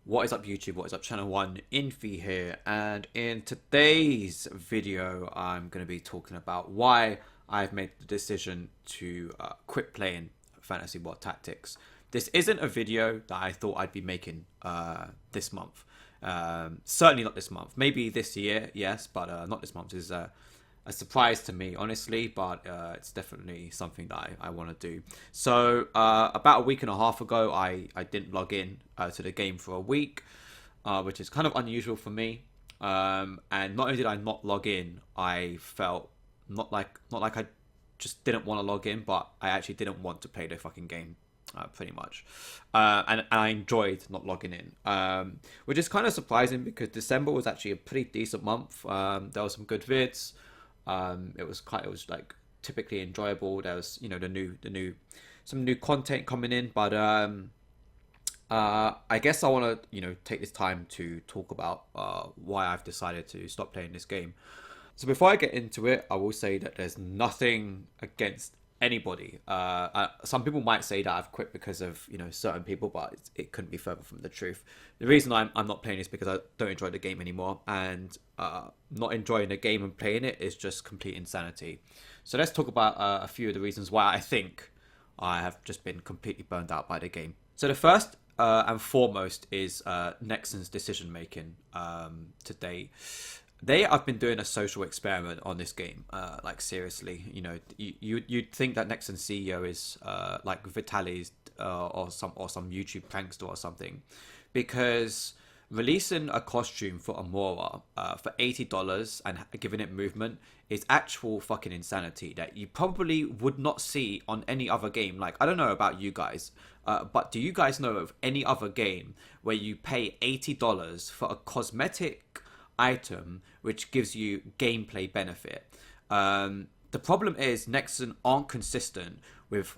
What is up YouTube, what is up channel 1, Inphy here, and in today's video I'm going to be talking about why I've made the decision to quit playing Fantasy World Tactics. This isn't a video that I thought I'd be making this month. Certainly not this month. Maybe this year, yes, but not this month. Is a surprise to me, honestly, but it's definitely something that I want to do. So about a week and a half ago, I didn't log in to the game for a week, which is kind of unusual for me. And not only did I not log in, I felt not like I just didn't want to log in, but I actually didn't want to play the fucking game. Pretty much, and I enjoyed not logging in, which is kind of surprising because December was actually a pretty decent month. There was some good vids. It was like typically enjoyable. There was some new content coming in, but I guess I want to take this time to talk about why I've decided to stop playing this game. So before I get into it, I will say that there's nothing against anybody. Some people might say that I've quit because of certain people, but it couldn't be further from the truth. The reason I'm not playing is because I don't enjoy the game anymore, and not enjoying the game and playing it is just complete insanity. So let's talk about a few of the reasons why I think I have just been completely burned out by the game. So the first and foremost is Nexon's decision making today. They have been doing a social experiment on this game. Like seriously, you'd think that Nexon's CEO is like Vitaly's or some YouTube prankster or something, because releasing a costume for Amora for $80 and giving it movement is actual fucking insanity that you probably would not see on any other game. Like, I don't know about you guys, but do you guys know of any other game where you pay $80 for a cosmetic item which gives you gameplay benefit? The problem is Nexon aren't consistent with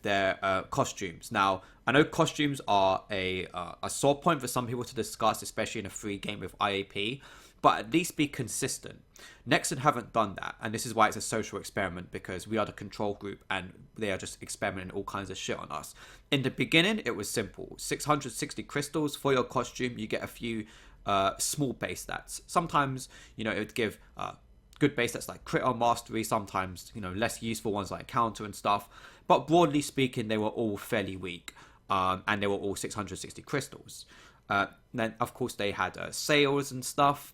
their costumes. Now, I know costumes are a sore point for some people to discuss, especially in a free game with IAP, but at least be consistent. Nexon haven't done that, and this is why it's a social experiment, because we are the control group and they are just experimenting all kinds of shit on us. In the beginning, it was simple. 660 crystals for your costume, you get a few small base stats. Sometimes, it would give good base stats like crit or mastery, sometimes, less useful ones like counter and stuff. But broadly speaking, they were all fairly weak, and they were all 660 crystals. Then, of course, they had sales and stuff,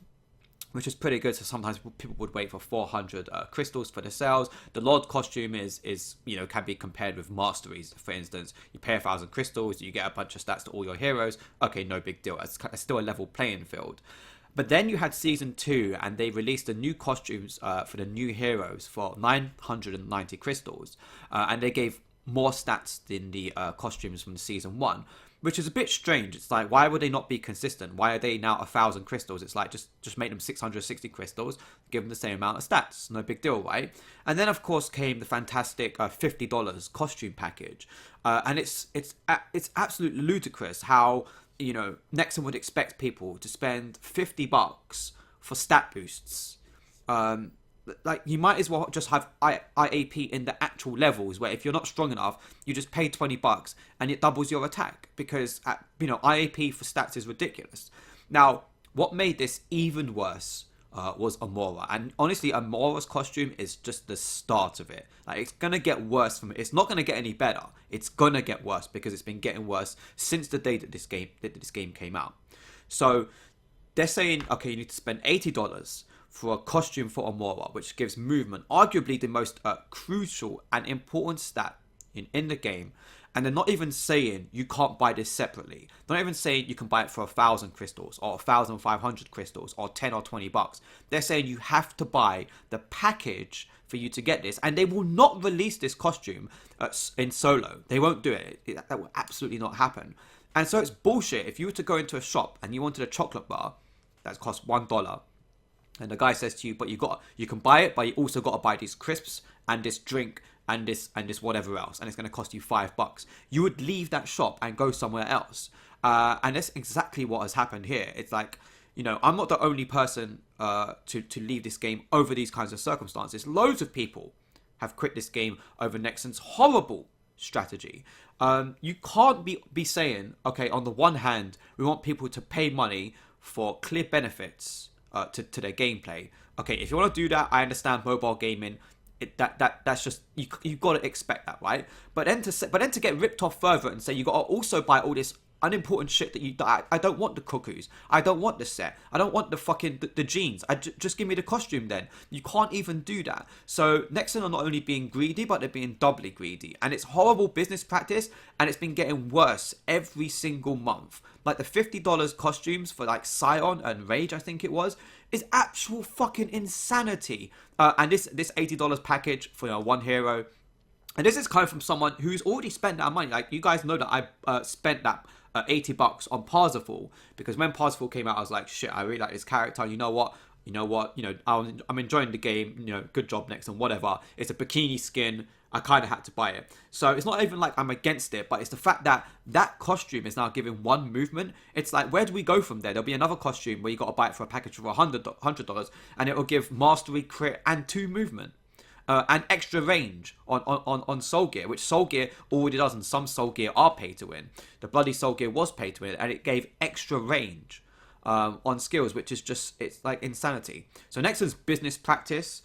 which is pretty good. So sometimes people would wait for 400 crystals for the sales. The Lord costume is can be compared with masteries. For instance, you pay 1,000 crystals, you get a bunch of stats to all your heroes. Okay, no big deal. It's still a level playing field. But then you had Season 2, and they released the new costumes for the new heroes for 990 crystals. And they gave more stats than the costumes from Season 1, which is a bit strange. It's like, why would they not be consistent? Why are they now 1,000 crystals? It's like, just make them 660 crystals, give them the same amount of stats. No big deal, right? And then, of course, came the fantastic $50 costume package. And it's absolutely ludicrous how Nexon would expect people to spend $50 for stat boosts. Like, you might as well just have IAP in the actual levels, where if you're not strong enough, you just pay $20 and it doubles your attack, because IAP for stats is ridiculous. Now, what made this even worse was Amora, and honestly, Amora's costume is just the start of it. Like, it's gonna get worse from it. It's not gonna get any better. It's gonna get worse, because it's been getting worse since the day that this game came out. So they're saying, okay, you need to spend $80 for a costume for Amora, which gives movement, arguably the most crucial and important stat in the game. And they're not even saying you can't buy this separately. They're not even saying you can buy it for 1,000 crystals or 1,500 crystals or 10 or $20. They're saying you have to buy the package for you to get this, and they will not release this costume in solo. They won't do it. That will absolutely not happen. And so it's bullshit. If you were to go into a shop and you wanted a chocolate bar that costs $1, and the guy says to you, but you can buy it, but you also got to buy these crisps and this drink and this whatever else, and it's going to cost you $5. You would leave that shop and go somewhere else. And that's exactly what has happened here. It's like, I'm not the only person to leave this game over these kinds of circumstances. Loads of people have quit this game over Nexon's horrible strategy. You can't be saying, okay, on the one hand, we want people to pay money for clear benefits to their gameplay. Okay, if you want to do that, I understand mobile gaming. That's just you got to expect that, right? But then to get ripped off further and say you got to also buy all this unimportant shit that I don't want the cuckoos, I don't want the set, I don't want the fucking the jeans. Just give me the costume then. You can't even do that. So Nexon are not only being greedy, but they're being doubly greedy, and it's horrible business practice, and it's been getting worse every single month. Like the $50 costumes for like Scion and Rage, I think it was, is actual fucking insanity. And this $80 package for one hero, and this is coming from someone who's already spent that money. Like, you guys know that I spent that $80 on Parsifal, because when Parsifal came out, I was like, shit, I really like this character. You know what? I'm enjoying the game. Good job, Next, and whatever. It's a bikini skin. I kind of had to buy it. So it's not even like I'm against it, but it's the fact that that costume is now giving one movement. It's like, where do we go from there? There'll be another costume where you got to buy it for a package for $100, and it will give mastery, crit, and 2 movement. And extra range on Soul Gear, which Soul Gear already does, and some Soul Gear are pay to win. The bloody Soul Gear was pay to win, and it gave extra range on skills, which is just, it's like insanity. So Nexon's business practice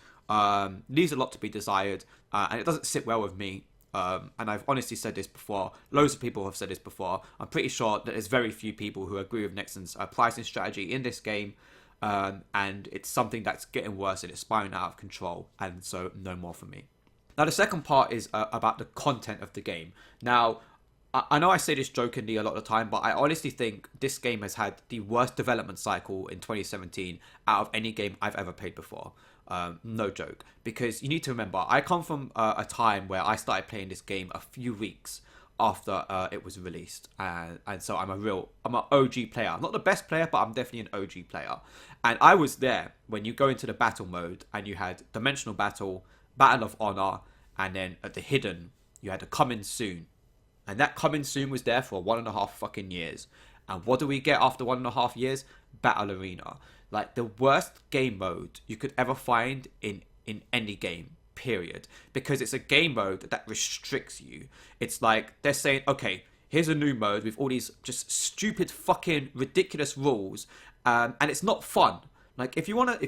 leaves a lot to be desired, and it doesn't sit well with me. And I've honestly said this before. Loads of people have said this before. I'm pretty sure that there's very few people who agree with Nexon's pricing strategy in this game. And it's something that's getting worse, and it's spiraling out of control, and so no more for me. Now, the second part is about the content of the game. Now, I know I say this jokingly a lot of the time, but I honestly think this game has had the worst development cycle in 2017 out of any game I've ever played before. No joke. Because you need to remember, I come from a time where I started playing this game a few weeks after it was released, and so I'm an OG player. I'm not the best player, but I'm definitely an OG player. And I was there when you go into the battle mode, and you had Dimensional Battle, Battle of Honor, and then at the Hidden, you had a Coming Soon. And that Coming Soon was there for 1.5 fucking years. And what do we get after 1.5 years? Battle Arena. Like, the worst game mode you could ever find in any game. Period. Because it's a game mode that restricts you. It's like they're saying, okay, here's a new mode with all these just stupid fucking ridiculous rules, and it's not fun. Like, if you wanna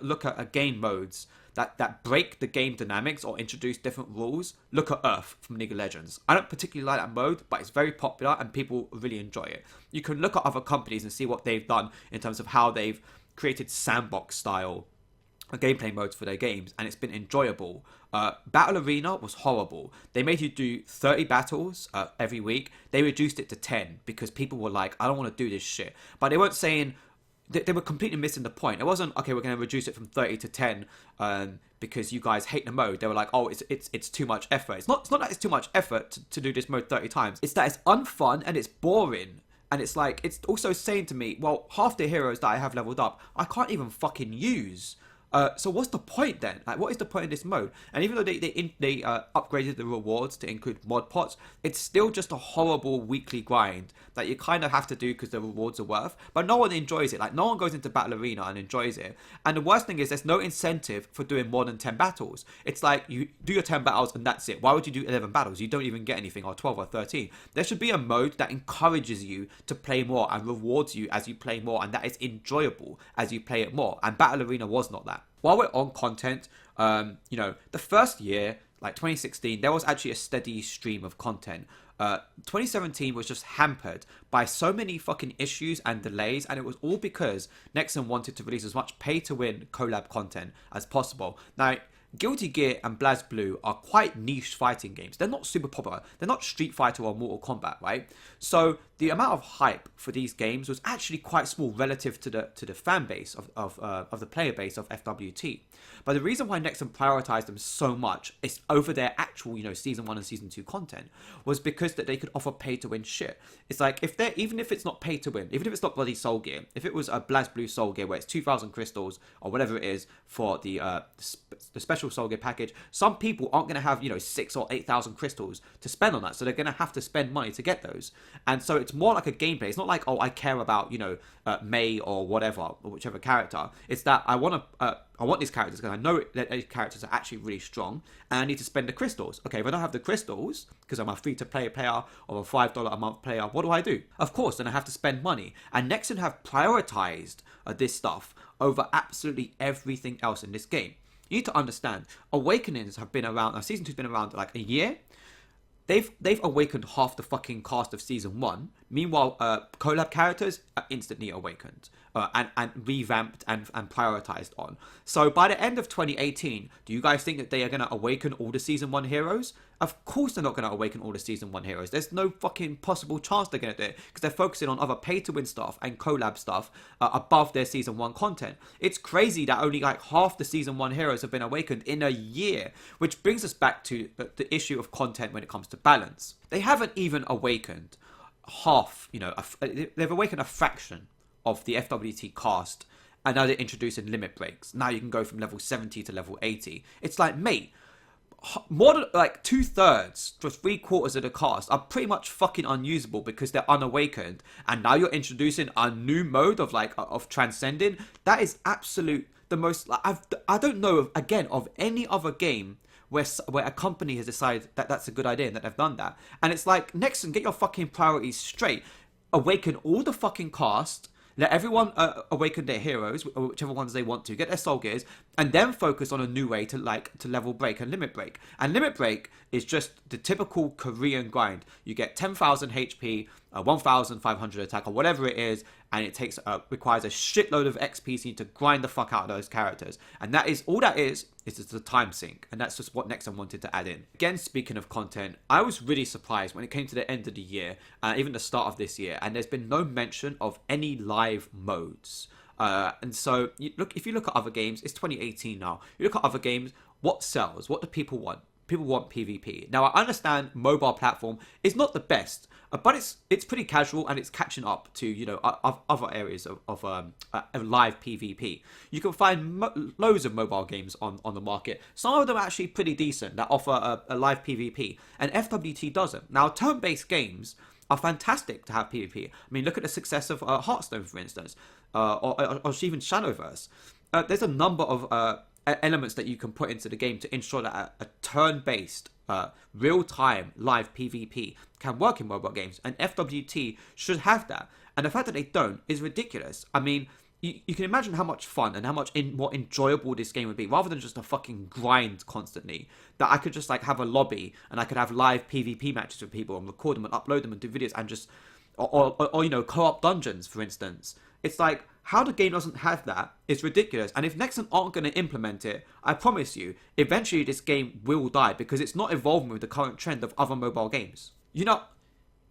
look at game modes that break the game dynamics or introduce different rules, look at Earth from League of Legends. I don't particularly like that mode, but it's very popular and people really enjoy it. You can look at other companies and see what they've done in terms of how they've created sandbox style gameplay modes for their games, and it's been enjoyable. Battle Arena was horrible. They made you do 30 battles every week. They reduced it to 10 because people were like, I don't want to do this shit. But they weren't saying, they were completely missing the point. It wasn't, okay, we're going to reduce it from 30 to 10 because you guys hate the mode. They were like, oh, it's too much effort. It's not that it's too much effort to do this mode 30 times. It's that it's unfun and it's boring. And it's like, it's also saying to me, well, half the heroes that I have leveled up, I can't even fucking use. So what's the point then? Like, what is the point of this mode? And even though they upgraded the rewards to include mod pots, it's still just a horrible weekly grind that you kind of have to do because the rewards are worth. But no one enjoys it. Like, no one goes into Battle Arena and enjoys it. And the worst thing is there's no incentive for doing more than 10 battles. It's like, you do your 10 battles and that's it. Why would you do 11 battles? You don't even get anything, or 12 or 13. There should be a mode that encourages you to play more and rewards you as you play more, and that is enjoyable as you play it more. And Battle Arena was not that. While we're on content, the first year, like 2016, there was actually a steady stream of content. 2017 was just hampered by so many fucking issues and delays, and it was all because Nexon wanted to release as much pay-to-win collab content as possible. Now, Guilty Gear and BlazBlue are quite niche fighting games. They're not super popular. They're not Street Fighter or Mortal Kombat, right? So the amount of hype for these games was actually quite small relative to the fan base of the player base of FWT. But the reason why Nexon prioritized them so much is over their actual, season 1 and season 2 content, was because that they could offer pay to win shit. It's like, even if it's not pay to win, even if it's not bloody Soul Gear, if it was a BlazBlue Soul Gear where it's 2,000 crystals or whatever it is for the special special Soul Gear package, some people aren't going to have, 6 or 8,000 crystals to spend on that. So they're going to have to spend money to get those. And so it's more like a gameplay. It's not like, oh, I care about, Mei or whatever, or whichever character. It's that I want these characters because I know that these characters are actually really strong, and I need to spend the crystals. Okay, if I don't have the crystals because I'm a free-to-play player or a $5 a month player, what do? Of course, then I have to spend money. And Nexon have prioritized this stuff over absolutely everything else in this game. You need to understand, Awakenings have been around. Season 2's been around like a year. They've awakened half the fucking cast of Season 1. Meanwhile, collab characters are instantly awakened and revamped and prioritized on. So by the end of 2018, do you guys think that they are going to awaken all the Season 1 heroes? Of course they're not going to awaken all the Season 1 heroes. There's no fucking possible chance they're going to do it because they're focusing on other pay-to-win stuff and collab stuff above their Season 1 content. It's crazy that only like half the Season 1 heroes have been awakened in a year, which brings us back to the issue of content when it comes to balance. They haven't even awakened half, they've awakened a fraction of the FWT cast, and now they're introducing limit breaks. Now you can go from level 70 to level 80. It's like, mate, more than like 2/3 to 3/4 of the cast are pretty much fucking unusable because they're unawakened, and now you're introducing a new mode of transcending. That is absolute the most. I don't know of any other game where a company has decided that that's a good idea and that they've done that. And it's like, Nexon, get your fucking priorities straight. Awaken all the fucking cast. Let everyone awaken their heroes, whichever ones they want to, get their soul gears, and then focus on a new way to level break and limit break. And limit break is just the typical Korean grind. You get 10,000 HP, 1,500 attack, or whatever it is, and it requires a shitload of XP, so you need to grind the fuck out of those characters. And that is all that is just a time sink, and that's just what Nexon wanted to add in. Again, speaking of content, I was really surprised when it came to the end of the year, even the start of this year, and there's been no mention of any live modes. And so, if you look at other games, it's 2018 now. You look at other games, what sells? What do people want? People want PvP. Now, I understand mobile platform is not the best, but it's pretty casual and it's catching up to other areas of live PvP. You can find loads of mobile games on the market. Some of them are actually pretty decent that offer a live PvP, and FWT doesn't. Now, turn-based games are fantastic to have PvP. I mean, look at the success of Hearthstone, for instance, or even Shadowverse. There's a number of elements that you can put into the game to ensure that a turn-based, real-time live PvP can work in mobile games, and FWT should have that. And the fact that they don't is ridiculous. I mean, you can imagine how much fun and how much more enjoyable this game would be, rather than just a fucking grind constantly. That I could just have a lobby and I could have live PvP matches with people and record them and upload them and do videos and just, or co-op dungeons, for instance. It's like, how the game doesn't have that is ridiculous. And if Nexon aren't going to implement it, I promise you, eventually this game will die because it's not evolving with the current trend of other mobile games.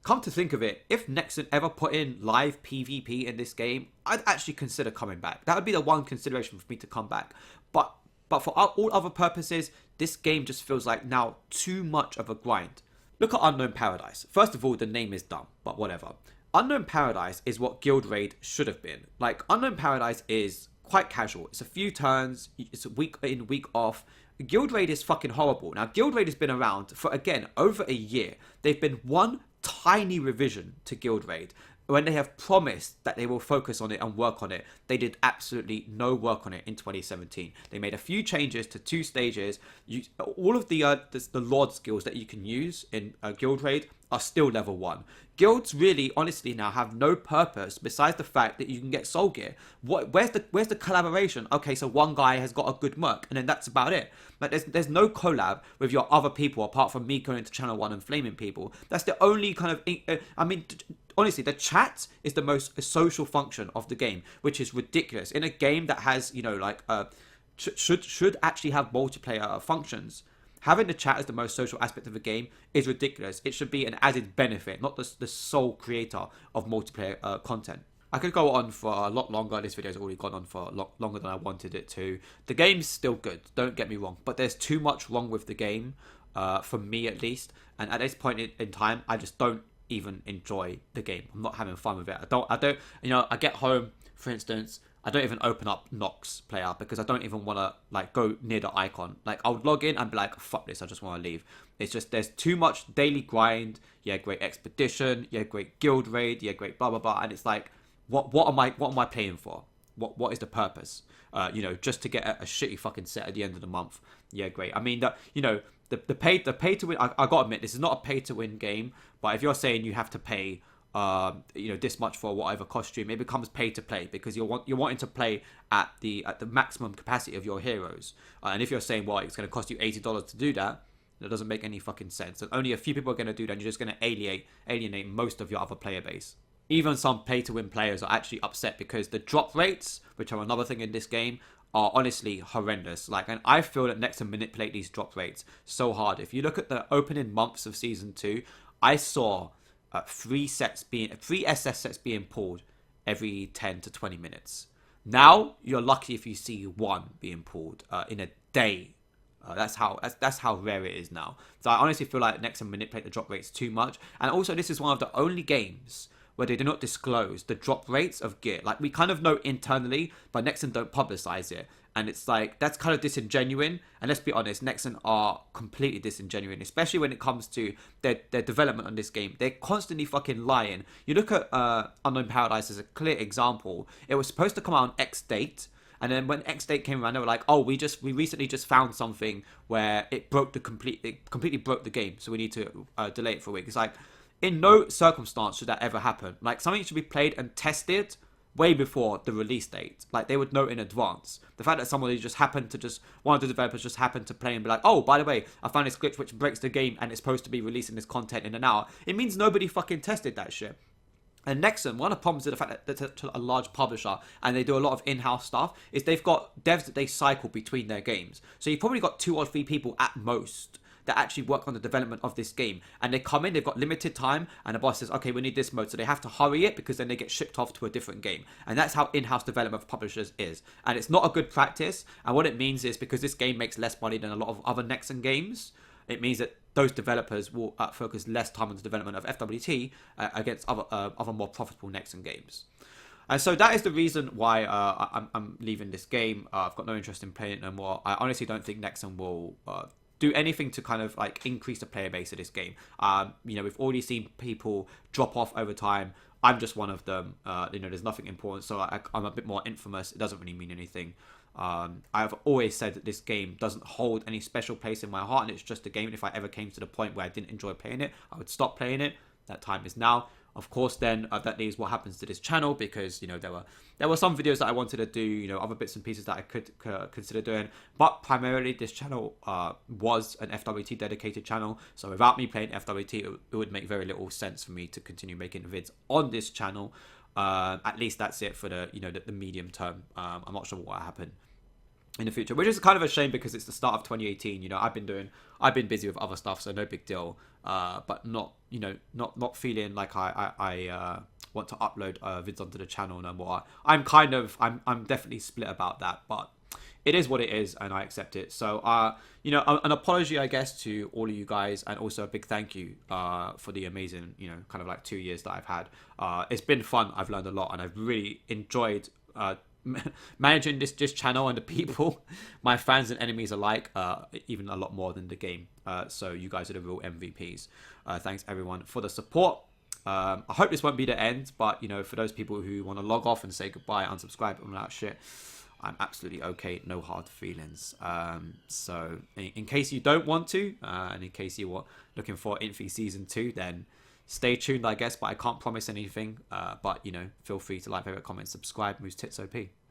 Come to think of it, if Nexon ever put in live PvP in this game, I'd actually consider coming back. That would be the one consideration for me to come back. But for all other purposes, this game just feels like now too much of a grind. Look at Unknown Paradise. First of all, the name is dumb, but whatever. Unknown Paradise is what Guild Raid should have been. Like, Unknown Paradise is quite casual. It's a few turns, it's a week in, week off. Guild Raid is fucking horrible. Now, Guild Raid has been around for, again, over a year. They've been one tiny revision to Guild Raid. When they have promised that they will focus on it and work on it, they did absolutely no work on it in 2017. They made a few changes to 2 stages. All of the Lord skills that you can use in Guild Raid are still level 1. Guilds really, honestly, now have no purpose besides the fact that you can get soul gear. Where's the collaboration? Okay, so one guy has got a good merc, and then that's about it. Like, there's no collab with your other people apart from me going to Channel 1 and flaming people. That's the only kind of... honestly, the chat is the most social function of the game, which is ridiculous. In a game that has, should actually have multiplayer functions, having the chat as the most social aspect of the game is ridiculous. It should be an added benefit, not the sole creator of multiplayer content. I could go on for a lot longer. This video has already gone on for a lot longer than I wanted it to. The game's still good, don't get me wrong, but there's too much wrong with the game, for me at least. And at this point in time, I just don't even enjoy the game. I'm not having fun with it. I don't. I get home for instance, I don't even open up Nox player because I don't even want to like go near the icon. Like I would log in and be like, fuck this, I just want to leave. It's just there's too much daily grind. Yeah, great expedition. Yeah, great guild raid. Yeah, great blah blah blah. And it's like, what am I playing for? What is the purpose? Just to get a shitty fucking set at the end of the month. Yeah, great. I mean, the pay to win. I gotta admit, this is not a pay to win game. But if you're saying you have to pay, this much for whatever costume, it becomes pay to play because you're wanting to play at the maximum capacity of your heroes. And if you're saying, well, it's going to cost you $80 to do that, that doesn't make any fucking sense. And only a few people are going to do that. And you're just going to alienate most of your other player base. Even some pay-to-win players are actually upset because the drop rates, which are another thing in this game, are honestly horrendous. And I feel that Nexon manipulate these drop rates so hard. If you look at the opening months of Season 2, I saw 3 SS sets being pulled every 10 to 20 minutes. Now, you're lucky if you see 1 being pulled in a day. That's how rare it is now. So I honestly feel like Nexon manipulate the drop rates too much. And also, this is one of the only games where they do not disclose the drop rates of gear. Like, we kind of know internally, but Nexon don't publicize it. And it's like, that's kind of disingenuine. And let's be honest, Nexon are completely disingenuine, especially when it comes to their development on this game. They're constantly fucking lying. You look at Unknown Paradise as a clear example. It was supposed to come out on X date. And then when X date came around, they were like, "Oh, we recently just found something where it completely broke the game, so we need to delay it for a week." It's like, in no circumstance should that ever happen. Like, something should be played and tested way before the release date. Like, they would know in advance. The fact that one of the developers just happened to play and be like, "Oh, by the way, I found this glitch which breaks the game and it's supposed to be releasing this content in an hour," it means nobody fucking tested that shit. And Nexon, one of the problems with the fact that they're a large publisher and they do a lot of in-house stuff is they've got devs that they cycle between their games. So you've probably got 2 or 3 people at most that actually work on the development of this game. And they come in, they've got limited time, and the boss says, "Okay, we need this mode." So they have to hurry it because then they get shipped off to a different game. And that's how in-house development of publishers is. And it's not a good practice. And what it means is, because this game makes less money than a lot of other Nexon games, it means that those developers will focus less time on the development of FWT against other more profitable Nexon games. And so that is the reason why I'm leaving this game. I've got no interest in playing it no more. I honestly don't think Nexon will do anything to kind of like increase the player base of this game. We've already seen people drop off over time. I'm just one of them. There's nothing important, so I'm a bit more infamous. It doesn't really mean anything. I've always said that this game doesn't hold any special place in my heart, and it's just a game. And if I ever came to the point where I didn't enjoy playing it, I would stop playing it. That time is now. Of course, then that leaves what happens to this channel, because there were some videos that I wanted to do, other bits and pieces that I could consider doing, but primarily this channel was an FWT dedicated channel. So without me playing FWT, it would make very little sense for me to continue making vids on this channel. At least that's it for the medium term. I'm not sure what will happen in the future, which is kind of a shame because it's the start of 2018. I've been busy with other stuff, so no big deal. But not feeling like I want to upload vids onto the channel no more. I'm definitely split about that, but it is what it is, and I accept it. So, an apology, I guess, to all of you guys, and also a big thank you for the amazing, kind of like 2 years that I've had. It's been fun. I've learned a lot, and I've really enjoyed managing this channel and the people, my fans and enemies alike, even a lot more than the game. So you guys are the real MVPs. Thanks everyone for the support. I hope this won't be the end, but for those people who want to log off and say goodbye, unsubscribe, and all that shit, I'm absolutely okay. No hard feelings. So in case you don't want to, and in case you are looking for Inphy Season 2, then stay tuned, I guess, but I can't promise anything. But feel free to like, favorite, comment, subscribe. Moose Tits OP.